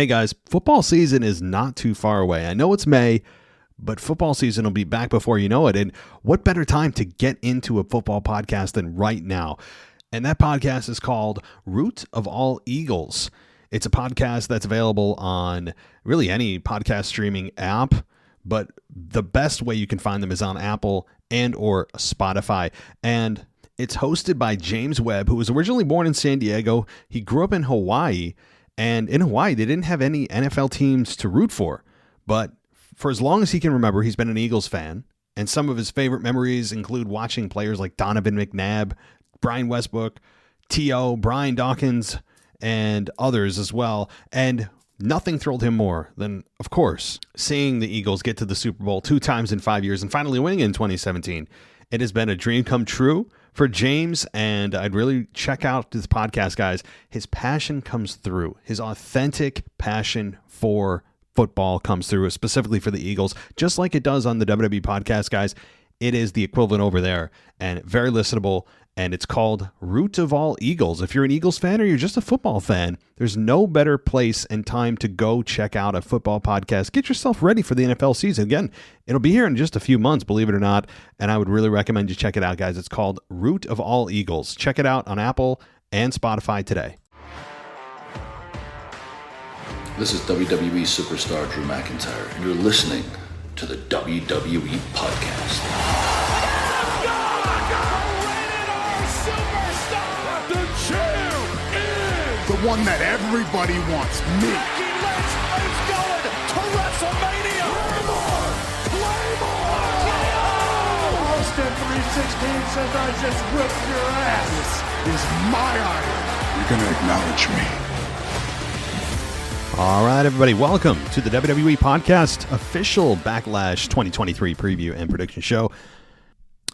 Hey guys, football season is not too far away. I know it's May, but football season will be back before you know it. And what better time to get into a football podcast than right now? And that podcast is called Root of All Eagles. It's a podcast that's available on really any podcast streaming app, but the best way you can find them is on Apple and or Spotify. And it's hosted by James Webb, who was originally born in San Diego. He grew up in Hawaii. And in Hawaii, they didn't have any NFL teams to root for. But for as long as he can remember, he's been an Eagles fan. And some of his favorite memories include watching players like Donovan McNabb, Brian Westbrook, T.O., Brian Dawkins, and others as well. And nothing thrilled him more than, of course, seeing the Eagles get to the Super Bowl 2 times in 5 years and finally winning in 2017. It has been a dream come true for James, and I'd really check out this podcast, guys. His passion comes through. His authentic passion for football comes through, specifically for the Eagles, just like it does on the WWE podcast, guys. It is the equivalent over there, and very listenable, and it's called Root of All Eagles. If you're an Eagles fan or you're just a football fan, there's no better place and time to go check out a football podcast. Get yourself ready for the NFL season. Again, it'll be here in just a few months, believe it or not, and I would really recommend you check it out, guys. It's called Root of All Eagles. Check it out on Apple and Spotify today. This is WWE superstar Drew McIntyre, and you're listening to the WWE Podcast. The one that everybody wants, me. It's going to WrestleMania. Claymore. Austin 316 says I just whipped your ass. This is my iron. You're going to acknowledge me. All right, everybody, welcome to the WWE Podcast official Backlash 2023 preview and prediction show.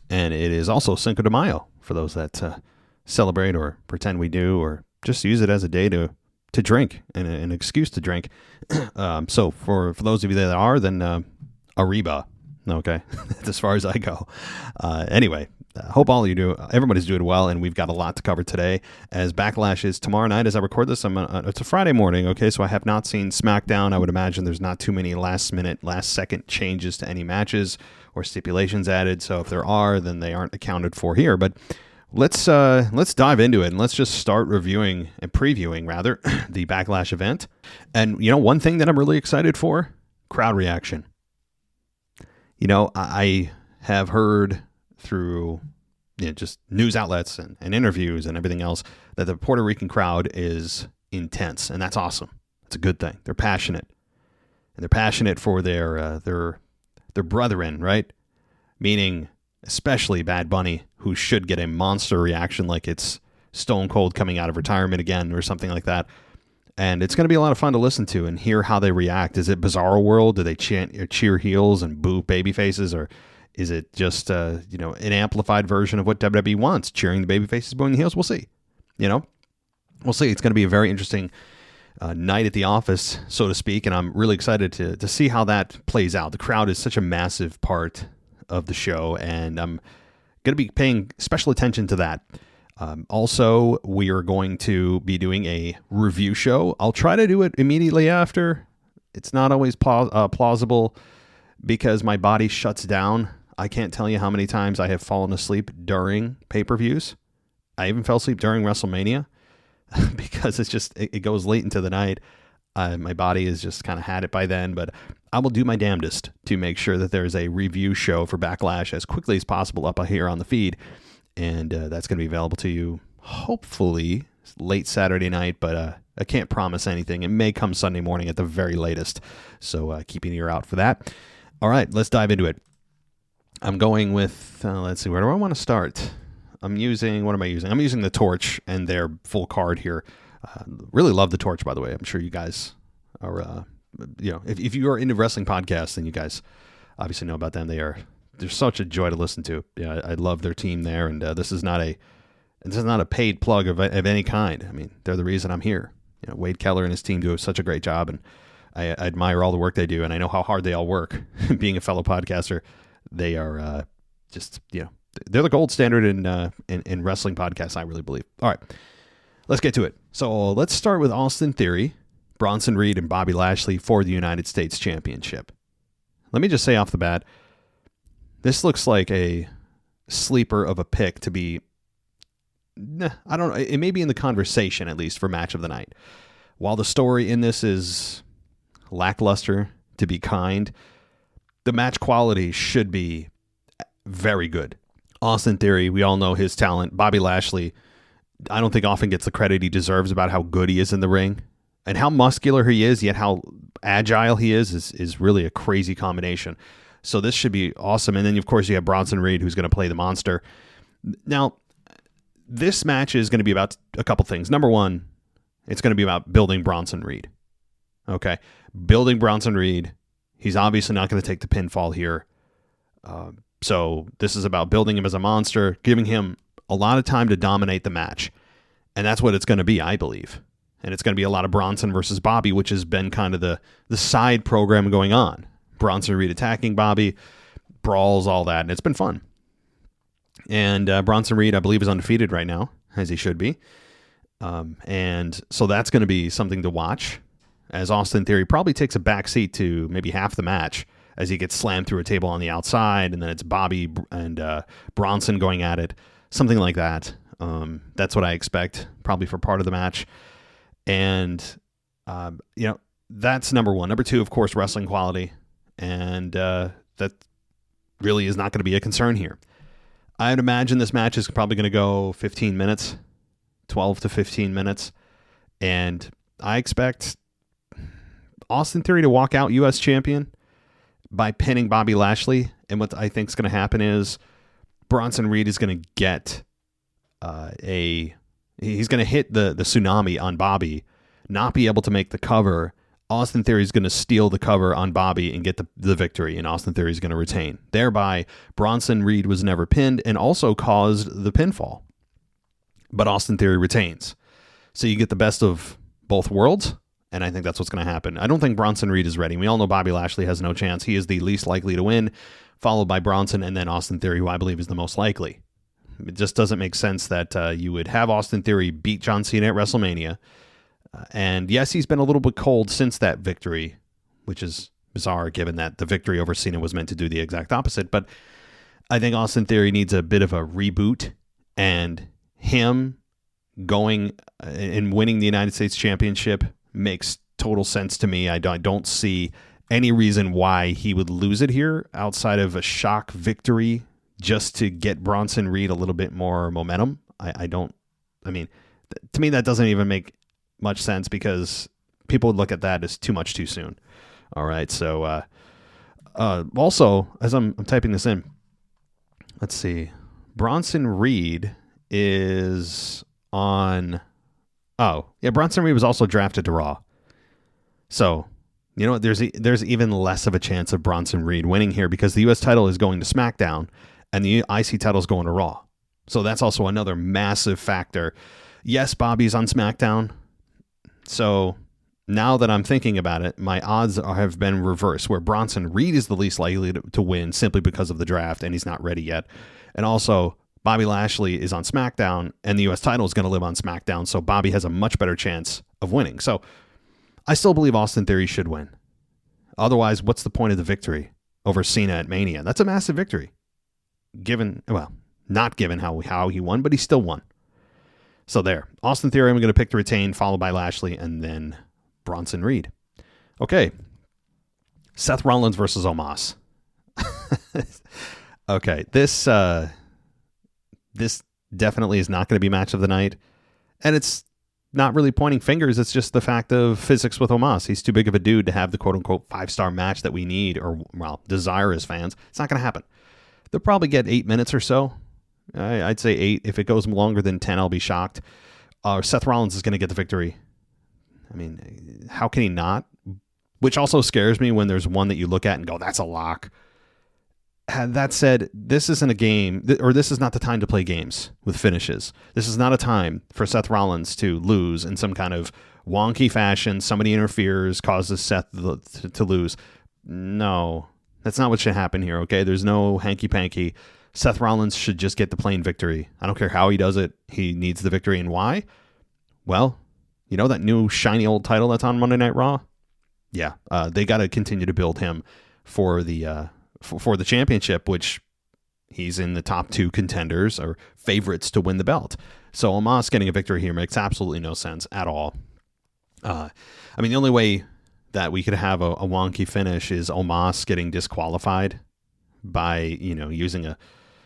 And it is also Cinco de Mayo for those that celebrate or pretend we do, or just use it as a day to drink and an excuse to drink. So for those of you that are, then Arriba. Okay, that's as far as I go. Anyway, hope all of you do. Everybody's doing well, and we've got a lot to cover today. As Backlash is tomorrow night, as I record this, it's a Friday morning. Okay, so I have not seen Smackdown. I would imagine there's not too many last second changes to any matches or stipulations added. So if there are, then they aren't accounted for here. But let's dive into it, and let's just start reviewing and previewing rather the Backlash event. And you know, one thing that I'm really excited for, crowd reaction. You know, I have heard through just news outlets and interviews and everything else that the Puerto Rican crowd is intense, and that's awesome. It's a good thing. They're passionate, and they're passionate for their brethren, right? Meaning, especially Bad Bunny, who should get a monster reaction like it's Stone Cold coming out of retirement again or something like that. And it's going to be a lot of fun to listen to and hear how they react. Is it Bizarro World? Do they chant or cheer heels and boo baby faces? Or is it just an amplified version of what WWE wants, cheering the baby faces, booing the heels? We'll see. We'll see. It's going to be a very interesting night at the office, so to speak. And I'm really excited to see how that plays out. The crowd is such a massive part of the show, and I'm going to be paying special attention to that. Also, we are going to be doing a review show. I'll try to do it immediately after. It's not always plausible because my body shuts down. I can't tell you how many times I have fallen asleep during pay-per-views. I even fell asleep during WrestleMania because it goes late into the night. My body has just kind of had it by then, but I will do my damnedest to make sure that there's a review show for Backlash as quickly as possible up here on the feed. And that's going to be available to you hopefully late Saturday night, but I can't promise anything. It may come Sunday morning at the very latest. So keep an ear out for that. All right, let's dive into it. I'm going with, let's see, where do I want to start? What am I using? I'm using the Torch and their full card here. Really love the Torch, by the way. I'm sure you guys are, if you are into wrestling podcasts, then you guys obviously know about them. They're such a joy to listen to. Yeah, I love their team there, and this is not a paid plug of any kind. I mean, they're the reason I'm here. Wade Keller and his team do such a great job, and I admire all the work they do, and I know how hard they all work. Being a fellow podcaster, they are they're the gold standard in wrestling podcasts, I really believe. All right, let's get to it. So let's start with Austin Theory Bronson Reed and Bobby Lashley for the United States Championship. Let me just say off the bat, this looks like a sleeper of a pick to be, I don't know, it may be in the conversation at least for match of the night. While the story in this is lackluster, to be kind, the match quality should be very good. Austin Theory, we all know his talent. Bobby Lashley, I don't think often gets the credit he deserves about how good he is in the ring. And how muscular he is, yet how agile he is really a crazy combination. So this should be awesome. And then, of course, you have Bronson Reed, who's going to play the monster. Now, this match is going to be about a couple things. Number one, it's going to be about building Bronson Reed. Okay? Building Bronson Reed. He's obviously not going to take the pinfall here. So this is about building him as a monster, giving him a lot of time to dominate the match. And that's what it's going to be, I believe. And it's going to be a lot of Bronson versus Bobby, which has been kind of the side program going on. Bronson Reed attacking Bobby, brawls, all that. And it's been fun. And Bronson Reed, I believe, is undefeated right now, as he should be. And so that's going to be something to watch, as Austin Theory probably takes a backseat to maybe half the match as he gets slammed through a table on the outside, and then it's Bobby and Bronson going at it, something like that. That's what I expect, probably for part of the match. And, that's number one. Number two, of course, wrestling quality. And that really is not going to be a concern here. I'd imagine this match is probably going to go 15 minutes, 12 to 15 minutes. And I expect Austin Theory to walk out U.S. champion by pinning Bobby Lashley. And what I think is going to happen is Bronson Reed is going to get he's going to hit the tsunami on Bobby, not be able to make the cover. Austin Theory is going to steal the cover on Bobby and get the victory, and Austin Theory is going to retain. Thereby, Bronson Reed was never pinned and also caused the pinfall. But Austin Theory retains. So you get the best of both worlds, and I think that's what's going to happen. I don't think Bronson Reed is ready. We all know Bobby Lashley has no chance. He is the least likely to win, followed by Bronson and then Austin Theory, who I believe is the most likely. It just doesn't make sense that you would have Austin Theory beat John Cena at WrestleMania. And yes, he's been a little bit cold since that victory, which is bizarre given that the victory over Cena was meant to do the exact opposite. But I think Austin Theory needs a bit of a reboot, and him going and winning the United States Championship makes total sense to me. I don't see any reason why he would lose it here outside of a shock victory just to get Bronson Reed a little bit more momentum. To me, that doesn't even make much sense because people would look at that as too much too soon. All right. So, also, as I'm typing this in, let's see. Bronson Reed is on. Oh, yeah. Bronson Reed was also drafted to Raw. So, you know what? There's even less of a chance of Bronson Reed winning here because the U.S. title is going to SmackDown and the IC title is going to Raw. So that's also another massive factor. Yes, Bobby's on SmackDown. So now that I'm thinking about it, my odds have been reversed, where Bronson Reed is the least likely to win simply because of the draft, and he's not ready yet. And also, Bobby Lashley is on SmackDown, and the U.S. title is going to live on SmackDown, so Bobby has a much better chance of winning. So I still believe Austin Theory should win. Otherwise, what's the point of the victory over Cena at Mania? That's a massive victory. Not given how he won, but he still won. So there. Austin Theory, I'm going to pick to retain, followed by Lashley, and then Bronson Reed. Okay. Seth Rollins versus Omos. Okay. This definitely is not going to be match of the night. And it's not really pointing fingers. It's just the fact of physics with Omos. He's too big of a dude to have the quote-unquote 5-star match that we need or, desire as fans. It's not going to happen. They'll probably get 8 minutes or so. I'd say 8. If it goes longer than 10, I'll be shocked. Seth Rollins is going to get the victory. I mean, how can he not? Which also scares me when there's one that you look at and go, that's a lock. That said, this isn't a game, or this is not the time to play games with finishes. This is not a time for Seth Rollins to lose in some kind of wonky fashion. Somebody interferes, causes Seth to lose. No, that's not what should happen here, okay? There's no hanky-panky. Seth Rollins should just get the plain victory. I don't care how he does it. He needs the victory. And why? Well, You know that new shiny old title that's on Monday Night Raw? Yeah, they got to continue to build him for the for the championship, which he's in the top 2 contenders or favorites to win the belt. So Omos getting a victory here makes absolutely no sense at all. I mean, the only way that we could have a wonky finish is Omos getting disqualified by, using a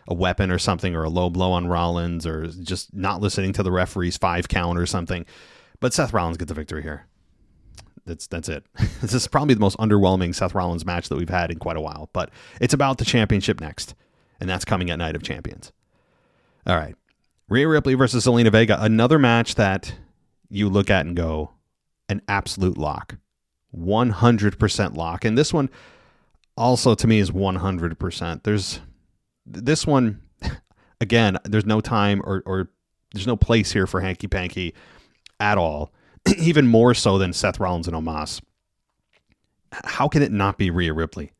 weapon or something, or a low blow on Rollins, or just not listening to the referee's 5 count or something. But Seth Rollins gets the victory here. That's it. This is probably the most underwhelming Seth Rollins match that we've had in quite a while, but it's about the championship next, and that's coming at Night of Champions. All right. Rhea Ripley versus Zelina Vega, another match that you look at and go, an absolute lock. 100% lock. And this one also to me is 100%. There's this one, again, there's no time or there's no place here for hanky-panky at all. Even more so than Seth Rollins and Omos. How can it not be Rhea Ripley?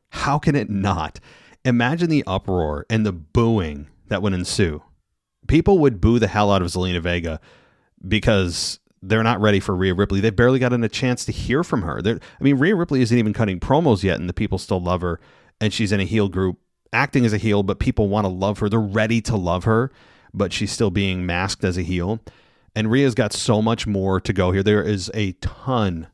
How can it not? Imagine the uproar and the booing that would ensue. People would boo the hell out of Zelina Vega because they're not ready for Rhea Ripley. They've barely gotten a chance to hear from her. Rhea Ripley isn't even cutting promos yet, and the people still love her, and she's in a heel group, acting as a heel, but people want to love her. They're ready to love her, but she's still being masked as a heel. And Rhea's got so much more to go here. There is a ton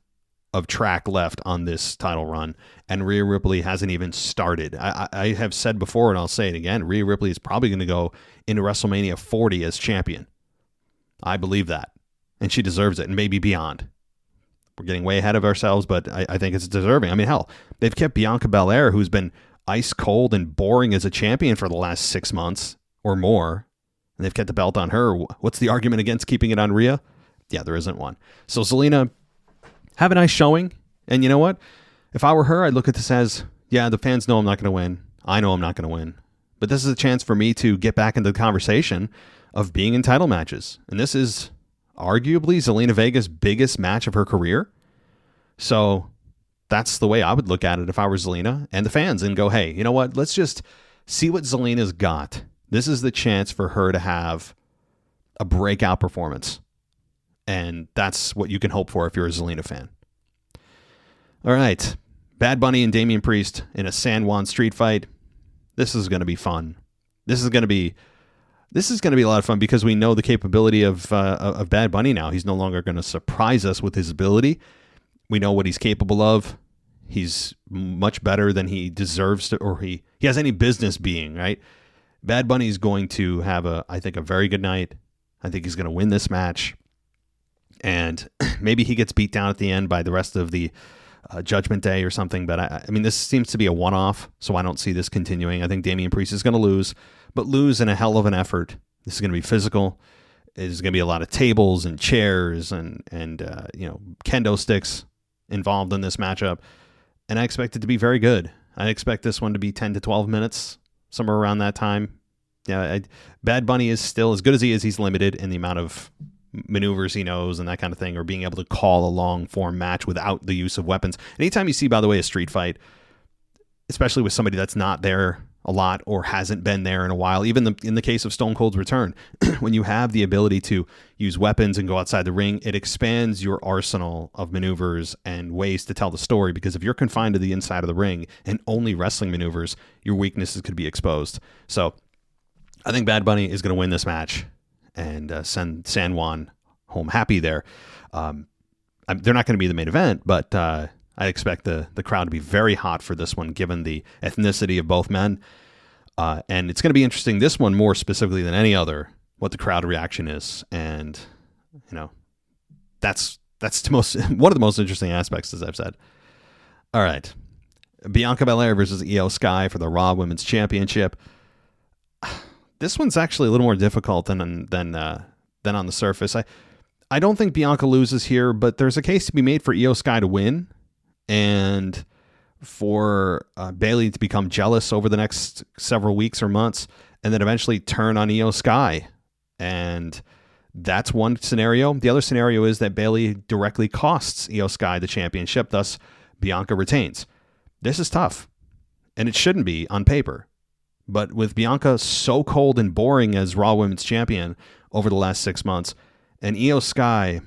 of track left on this title run, and Rhea Ripley hasn't even started. I have said before, and I'll say it again, Rhea Ripley is probably going to go into WrestleMania 40 as champion. I believe that, and she deserves it, and maybe beyond. We're getting way ahead of ourselves, but I think it's deserving. I mean, hell, they've kept Bianca Belair, who's been ice cold and boring as a champion for the last 6 months or more. And they've kept the belt on her. What's the argument against keeping it on Rhea? Yeah, there isn't one. So Zelina, have a nice showing. And you know what? If I were her, I'd look at this as, yeah, the fans know I'm not going to win. I know I'm not going to win. But this is a chance for me to get back into the conversation of being in title matches. And this is arguably Zelina Vega's biggest match of her career. So that's the way I would look at it if I were Zelina and the fans, and go, hey, you know what? Let's just see what Zelina's got. This is the chance for her to have a breakout performance. And that's what you can hope for if you're a Zelina fan. All right. Bad Bunny and Damian Priest in a San Juan street fight. This is going to be fun. This is going to be a lot of fun because we know the capability of Bad Bunny now. He's no longer going to surprise us with his ability. We know what he's capable of. He's much better than he deserves to, or he has any business being, right? Bad Bunny is going to have I think a very good night. I think he's going to win this match. And maybe he gets beat down at the end by the rest of the Judgment Day or something. But I mean, this seems to be a one-off, so I don't see this continuing. I think Damian Priest is going to lose, but lose in a hell of an effort. This is going to be physical. There's going to be a lot of tables and chairs and kendo sticks involved in this matchup. And I expect it to be very good. I expect this one to be 10 to 12 minutes, somewhere around that time. Yeah, Bad Bunny is still, as good as he is, he's limited in the amount of maneuvers he knows and that kind of thing, or being able to call a long form match without the use of weapons. Anytime you see, by the way, a street fight, especially with somebody that's not there a lot or hasn't been there in a while, even in the case of Stone Cold's return, when you have the ability to use weapons and go outside the ring, it expands your arsenal of maneuvers and ways to tell the story, because if you're confined to the inside of the ring and only wrestling maneuvers, your weaknesses could be exposed. So I think Bad Bunny is going to win this match and send San Juan home happy there. They're not going to be the main event, but I expect the crowd to be very hot for this one, given the ethnicity of both men. And it's going to be interesting, this one more specifically than any other, what the crowd reaction is. And, that's one of the most interesting aspects, as I've said. All right. Bianca Belair versus Io Sky for the Raw Women's Championship. This one's actually a little more difficult than on the surface. I don't think Bianca loses here, but there's a case to be made for Io Sky to win and for Bayley to become jealous over the next several weeks or months and then eventually turn on Io Sky. And that's one scenario. The other scenario is that Bayley directly costs Io Sky the championship, thus Bianca retains. This is tough, and it shouldn't be on paper. But with Bianca so cold and boring as Raw Women's Champion over the last 6 months, and Io Sky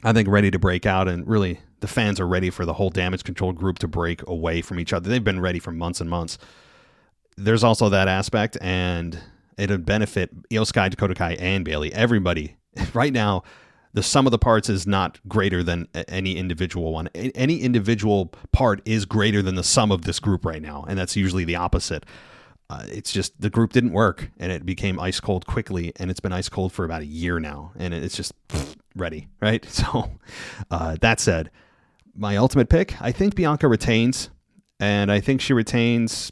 I think, ready to break out, and really the fans are ready for the whole Damage Control group to break away from each other. They've been ready for months and months. There's also that aspect, and it would benefit Io Sky, Dakota Kai, and Bayley. Everybody. Right now, the sum of the parts is not greater than any individual one. Any individual part is greater than the sum of this group right now, and that's usually the opposite. It's just the group didn't work, and it became ice cold quickly, and it's been ice cold for about a year now, and it's just ready, right? So that said, my ultimate pick, I think Bianca retains, and I think she retains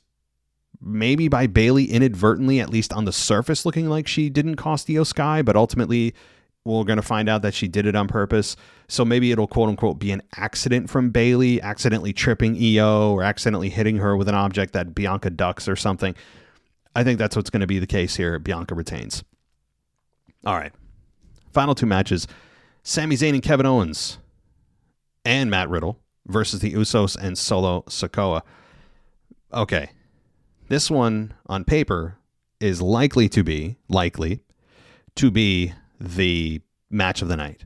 maybe by Bayley inadvertently, at least on the surface, looking like she didn't cost Io Sky, but ultimately we're going to find out that she did it on purpose. So maybe it'll quote unquote be an accident from Bayley, accidentally tripping Io or accidentally hitting her with an object that Bianca ducks or something. I think that's what's going to be the case here. Bianca retains. All right. Final two matches. Sami Zayn and Kevin Owens and Matt Riddle versus the Usos and Solo Sikoa. Okay. This one on paper is likely to be the match of the night,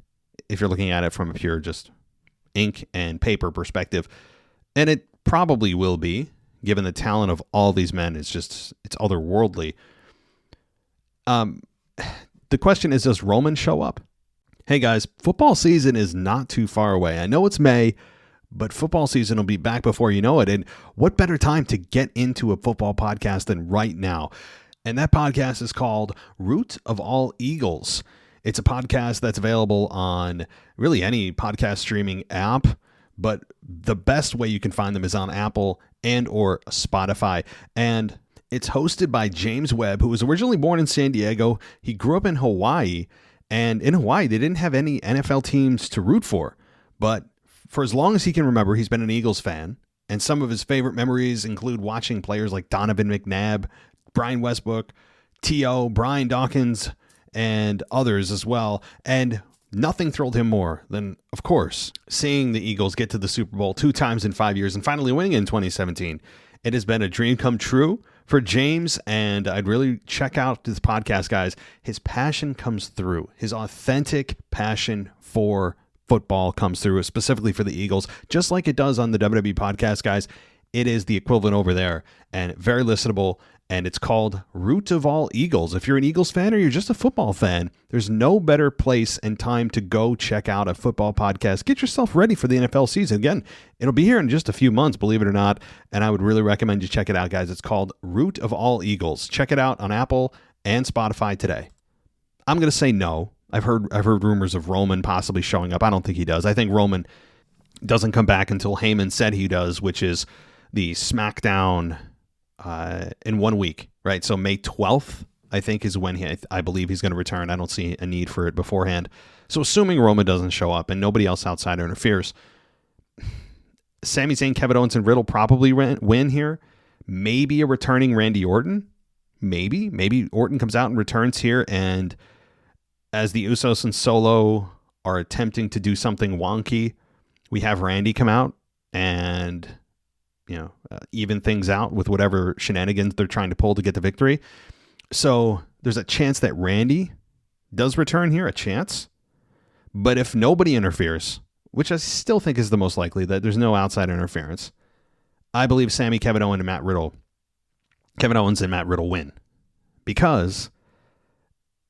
if you're looking at it from a pure just ink and paper perspective. And it probably will be, given the talent of all these men. It's otherworldly. The question is, does Roman show up? Hey guys, football season is not too far away. I know it's May, but football season will be back before you know it. And what better time to get into a football podcast than right now? And that podcast is called Root of All Eagles. It's a podcast that's available on really any podcast streaming app, but the best way you can find them is on Apple and or Spotify. And it's hosted by James Webb, who was originally born in San Diego. He grew up in Hawaii, and in Hawaii, they didn't have any NFL teams to root for. But for as long as he can remember, he's been an Eagles fan. And some of his favorite memories include watching players like Donovan McNabb, Brian Westbrook, T.O., Brian Dawkins, and others as well. And nothing thrilled him more than, of course, seeing the Eagles get to the Super Bowl 2 times in 5 years and finally winning in 2017. It has been a dream come true for James, and I'd really check out this podcast, guys. His passion comes through. His authentic passion for football comes through, specifically for the Eagles, just like it does on the WWE podcast, guys. It is the equivalent over there, and very listenable, and it's called Root of All Eagles. If you're an Eagles fan or you're just a football fan, there's no better place and time to go check out a football podcast. Get yourself ready for the NFL season. Again, it'll be here in just a few months, believe it or not, and I would really recommend you check it out, guys. It's called Root of All Eagles. Check it out on Apple and Spotify today. I'm going to say no. I've heard rumors of Roman possibly showing up. I don't think he does. I think Roman doesn't come back until Heyman said he does, which is the Smackdown in 1 week, right? So May 12th, I think, is when I believe he's going to return. I don't see a need for it beforehand. So assuming Roman doesn't show up and nobody else outside interferes, Sami Zayn, Kevin Owens, and Riddle probably win here. Maybe a returning Randy Orton. Maybe Orton comes out and returns here, and as the Usos and Solo are attempting to do something wonky, we have Randy come out and even things out with whatever shenanigans they're trying to pull to get the victory. So there's a chance that Randy does return here, a chance. But if nobody interferes, which I still think is the most likely, that there's no outside interference, I believe Kevin Owens and Matt Riddle win, because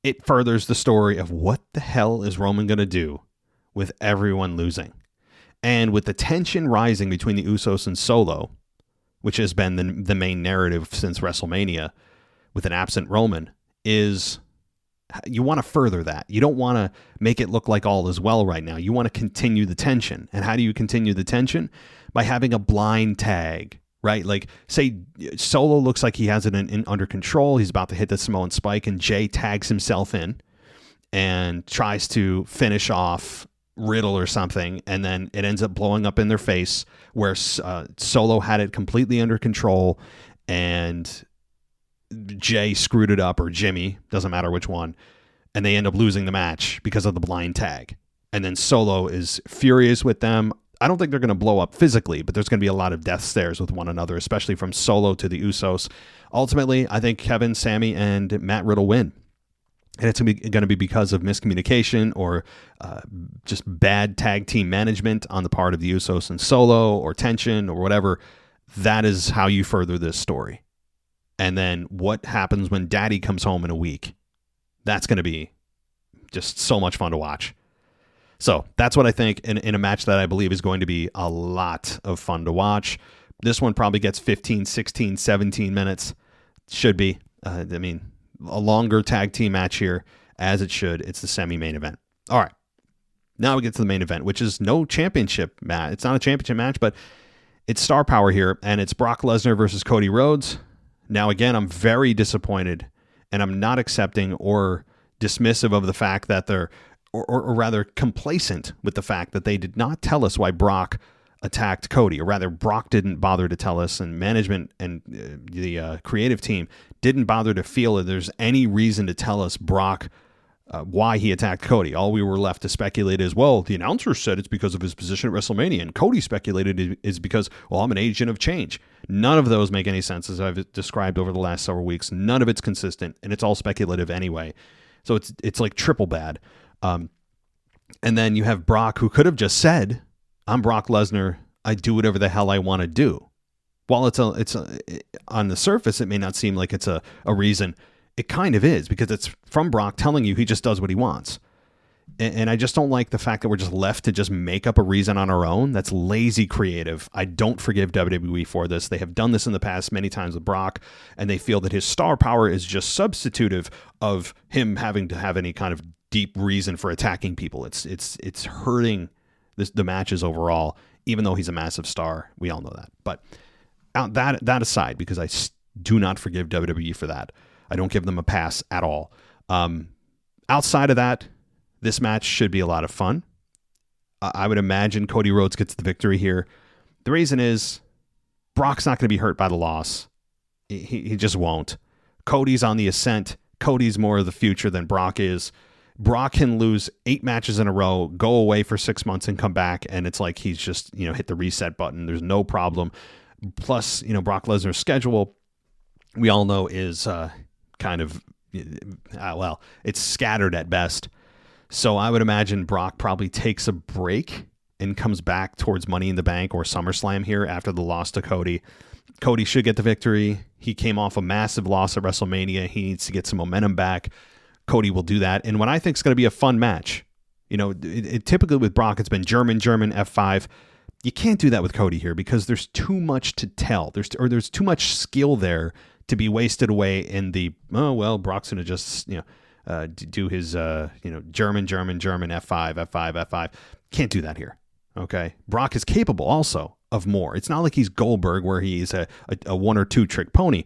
it furthers the story of what the hell is Roman going to do with everyone losing. And with the tension rising between the Usos and Solo, which has been the main narrative since WrestleMania with an absent Roman, is you want to further that. You don't want to make it look like all is well right now. You want to continue the tension. And how do you continue the tension? By having a blind tag, right? Like, say Solo looks like he has it under control. He's about to hit the Samoan spike, and Jay tags himself in and tries to finish off Riddle or something, and then it ends up blowing up in their face, where Solo had it completely under control and Jay screwed it up, or Jimmy, doesn't matter which one, and they end up losing the match because of the blind tag. And then Solo is furious with them. I don't think they're going to blow up physically, but there's going to be a lot of death stares with one another, especially from Solo to the Usos. Ultimately, I think Kevin, Sami, and Matt Riddle win. And it's going to be because of miscommunication or just bad tag team management on the part of the Usos and Solo, or tension or whatever. That is how you further this story. And then what happens when Daddy comes home in a week? That's going to be just so much fun to watch. So that's what I think in a match that I believe is going to be a lot of fun to watch. This one probably gets 15, 16, 17 minutes. Should be. A longer tag team match here, as it should. It's the semi-main event. All right. Now we get to the main event, which is no championship match. It's not a championship match, but it's star power here, and it's Brock Lesnar versus Cody Rhodes. Now, again, I'm very disappointed, and I'm not accepting or dismissive of the fact that they're, or rather complacent with the fact that they did not tell us why Brock attacked Cody, or rather Brock didn't bother to tell us, and management and the creative team didn't bother to feel that there's any reason to tell us Brock why he attacked Cody. All we were left to speculate is, well, the announcer said it's because of his position at WrestleMania, and Cody speculated it is because, well, I'm an agent of change. None of those make any sense, as I've described over the last several weeks. None of it's consistent, and it's all speculative anyway. So it's like triple bad. And then you have Brock, who could have just said, I'm Brock Lesnar, I do whatever the hell I want to do. While it's on the surface, it may not seem like it's a reason. It kind of is, because it's from Brock telling you he just does what he wants. And I just don't like the fact that we're just left to just make up a reason on our own. That's lazy creative. I don't forgive WWE for this. They have done this in the past many times with Brock, and they feel that his star power is just substitutive of him having to have any kind of deep reason for attacking people. It's hurting the matches overall, even though he's a massive star. We all know that. But that aside, because I do not forgive WWE for that. I don't give them a pass at all. Outside of that, this match should be a lot of fun. I would imagine Cody Rhodes gets the victory here. The reason is Brock's not going to be hurt by the loss. He just won't. Cody's on the ascent. Cody's more of the future than Brock is. Brock can lose 8 matches in a row, go away for 6 months and come back, and it's like he's just, hit the reset button. There's no problem. Plus, Brock Lesnar's schedule, we all know, is kind of, it's scattered at best. So I would imagine Brock probably takes a break and comes back towards Money in the Bank or SummerSlam here after the loss to Cody. Cody should get the victory. He came off a massive loss at WrestleMania. He needs to get some momentum back. Cody will do that. And what I think is going to be a fun match, typically with Brock, it's been German, F5. You can't do that with Cody here because there's too much to tell. There's too much skill there to be wasted away in the, Brock's going to just, do his, German, F5. Can't do that here. Okay. Brock is capable also of more. It's not like he's Goldberg where he's a 1 or 2 trick pony.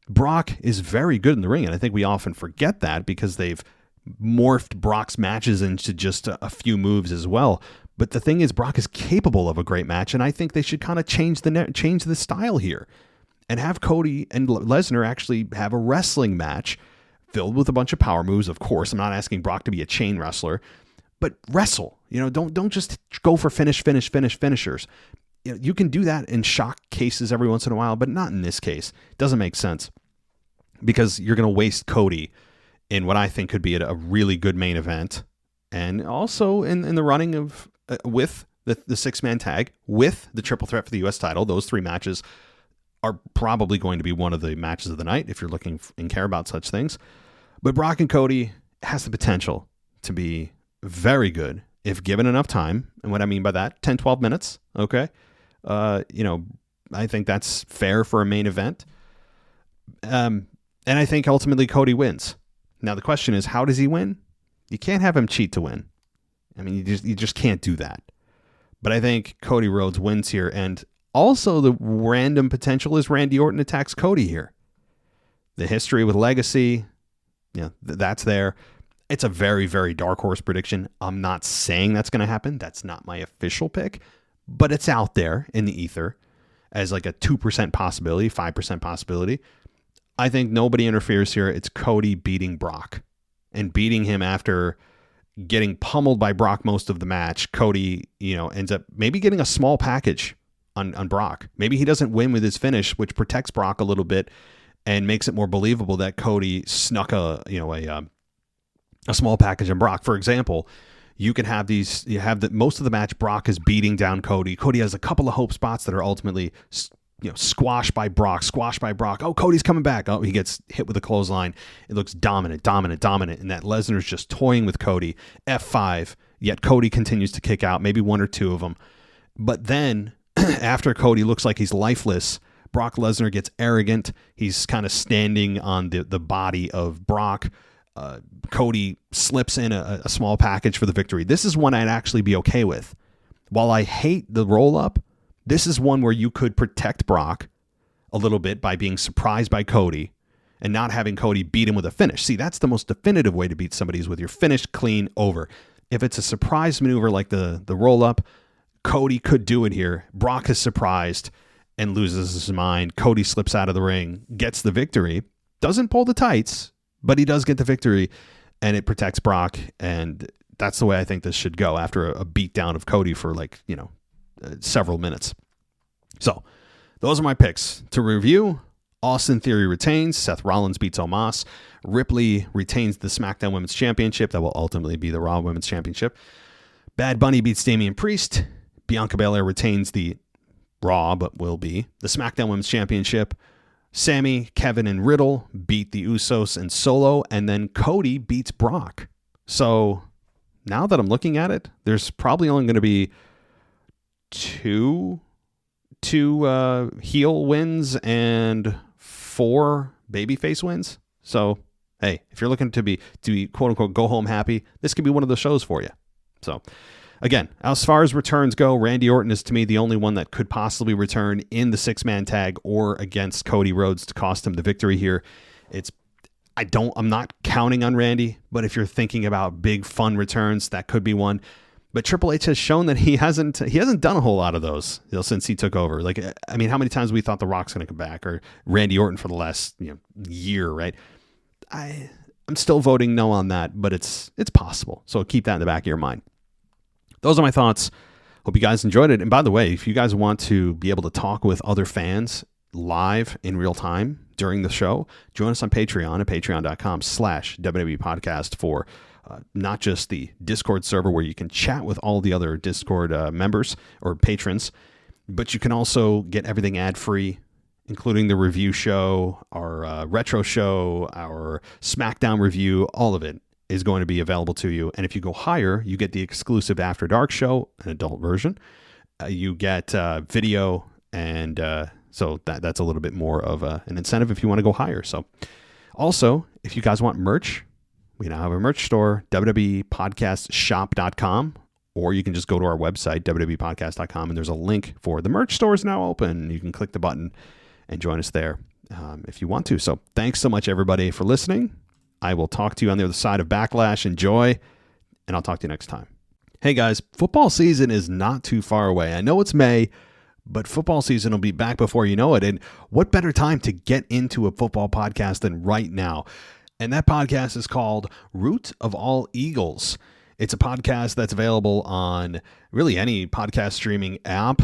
Brock is very good in the ring, and I think we often forget that because they've morphed Brock's matches into just a few moves as well. But the thing is, Brock is capable of a great match, and I think they should kind of change the style here and have Cody and Lesnar actually have a wrestling match filled with a bunch of power moves. Of course, I'm not asking Brock to be a chain wrestler, but wrestle. Don't just go for finishers. You can do that in shock cases every once in a while, but not in this case. It doesn't make sense because you're going to waste Cody in what I think could be a really good main event, and also in the running of with the 6-man tag with the triple threat for the U.S. title. Those 3 matches are probably going to be one of the matches of the night if you're looking and care about such things. But Brock and Cody has the potential to be very good if given enough time. And what I mean by that, 10, 12 minutes. Okay. I think that's fair for a main event. And I think ultimately Cody wins. Now the question is, how does he win? You can't have him cheat to win. I mean, you just can't do that. But I think Cody Rhodes wins here. And also the random potential is Randy Orton attacks Cody here. The history with Legacy, that's there. It's a very, very dark horse prediction. I'm not saying that's going to happen. That's not my official pick, but it's out there in the ether as like a 2% possibility, 5% possibility. I think nobody interferes here. It's Cody beating Brock and beating him after getting pummeled by Brock most of the match. Cody, ends up maybe getting a small package on Brock. Maybe he doesn't win with his finish, which protects Brock a little bit and makes it more believable that Cody snuck a a small package on Brock. For example, you can have these, most of the match, Brock is beating down Cody. Cody has a couple of hope spots that are ultimately, squashed by Brock. Oh, Cody's coming back. Oh, he gets hit with a clothesline. It looks dominant. And that Lesnar's just toying with Cody. F5, yet Cody continues to kick out, maybe one or two of them. But then, after Cody looks like he's lifeless, Brock Lesnar gets arrogant. He's kind of standing on the body of Brock. Cody slips in a small package for the victory. This is one I'd actually be okay with. While I hate the roll-up, this is one where you could protect Brock a little bit by being surprised by Cody and not having Cody beat him with a finish. See, that's the most definitive way to beat somebody, is with your finish clean over. If it's a surprise maneuver like the roll-up, Cody could do it here. Brock is surprised and loses his mind. Cody slips out of the ring, gets the victory, doesn't pull the tights, but he does get the victory, and it protects Brock, and that's the way I think this should go after a beatdown of Cody for several minutes. So those are my picks. To review, Austin Theory retains. Seth Rollins beats Omos. Ripley retains the SmackDown Women's Championship. That will ultimately be the Raw Women's Championship. Bad Bunny beats Damian Priest. Bianca Belair retains the Raw, but will be the SmackDown Women's Championship. Sami, Kevin, and Riddle beat the Usos and Solo, and then Cody beats Brock. So now that I'm looking at it, there's probably only going to be two heel wins and 4 babyface wins. So, hey, if you're looking to be quote unquote go home happy, this could be one of the shows for you. So, again, as far as returns go, Randy Orton is to me the only one that could possibly return in the 6-man tag or against Cody Rhodes to cost him the victory here. I'm not counting on Randy, but if you're thinking about big fun returns, that could be one. But Triple H has shown that he hasn't done a whole lot of those since he took over. How many times we thought The Rock's going to come back, or Randy Orton for the last year, right? I'm still voting no on that, but it's possible. So keep that in the back of your mind. Those are my thoughts. Hope you guys enjoyed it. And by the way, if you guys want to be able to talk with other fans live in real time during the show, join us on Patreon at patreon.com/WWE Podcast for not just the Discord server where you can chat with all the other Discord members or patrons, but you can also get everything ad-free, including the review show, our retro show, our Smackdown review. All of it is going to be available to you. And if you go higher, you get the exclusive After Dark show, an adult version. You get video, and so that's a little bit more of an incentive if you want to go higher. So also, if you guys want merch, we now have a merch store, www.podcastshop.com, or you can just go to our website, www.podcast.com, and there's a link for the merch store is now open. You can click the button and join us there if you want to. So thanks so much, everybody, for listening. I will talk to you on the other side of Backlash. Enjoy, and I'll talk to you next time. Hey, guys, football season is not too far away. I know it's May, but football season will be back before you know it. And what better time to get into a football podcast than right now? And that podcast is called Root of All Eagles. It's a podcast that's available on really any podcast streaming app,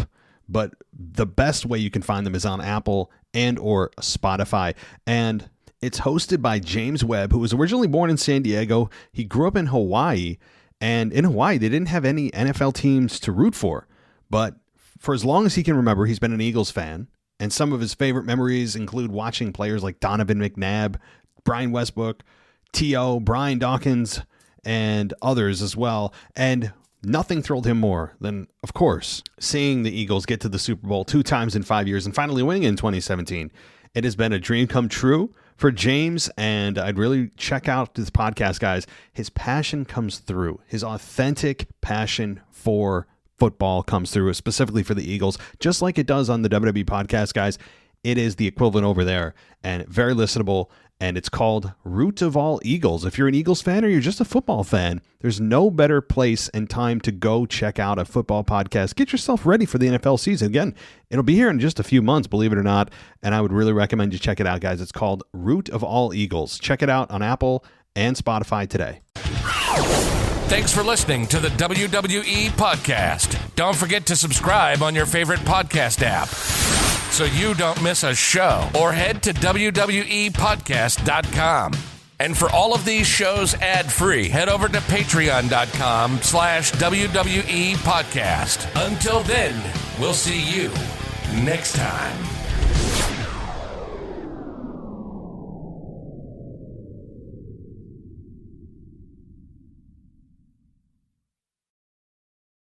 but the best way you can find them is on Apple and or Spotify. And it's hosted by James Webb, who was originally born in San Diego. He grew up in Hawaii, and in Hawaii, they didn't have any NFL teams to root for. But for as long as he can remember, he's been an Eagles fan. And some of his favorite memories include watching players like Donovan McNabb, Brian Westbrook, T.O., Brian Dawkins, and others as well. And nothing thrilled him more than, of course, seeing the Eagles get to the Super Bowl 2 times in 5 years and finally winning in 2017. It has been a dream come true for James, and I'd really check out this podcast, guys. His passion comes through. His authentic passion for football comes through, specifically for the Eagles, just like it does on the WWE podcast, guys. It is the equivalent over there, and very listenable, and it's called Root of All Eagles. If you're an Eagles fan or you're just a football fan, there's no better place and time to go check out a football podcast. Get yourself ready for the NFL season. Again, it'll be here in just a few months, believe it or not, and I would really recommend you check it out, guys. It's called Root of All Eagles. Check it out on Apple and Spotify today. Thanks for listening to the WWE Podcast. Don't forget to subscribe on your favorite podcast app so you don't miss a show, or head to WWEpodcast.com. And for all of these shows ad-free, head over to patreon.com/WWE Podcast. Until then, we'll see you next time.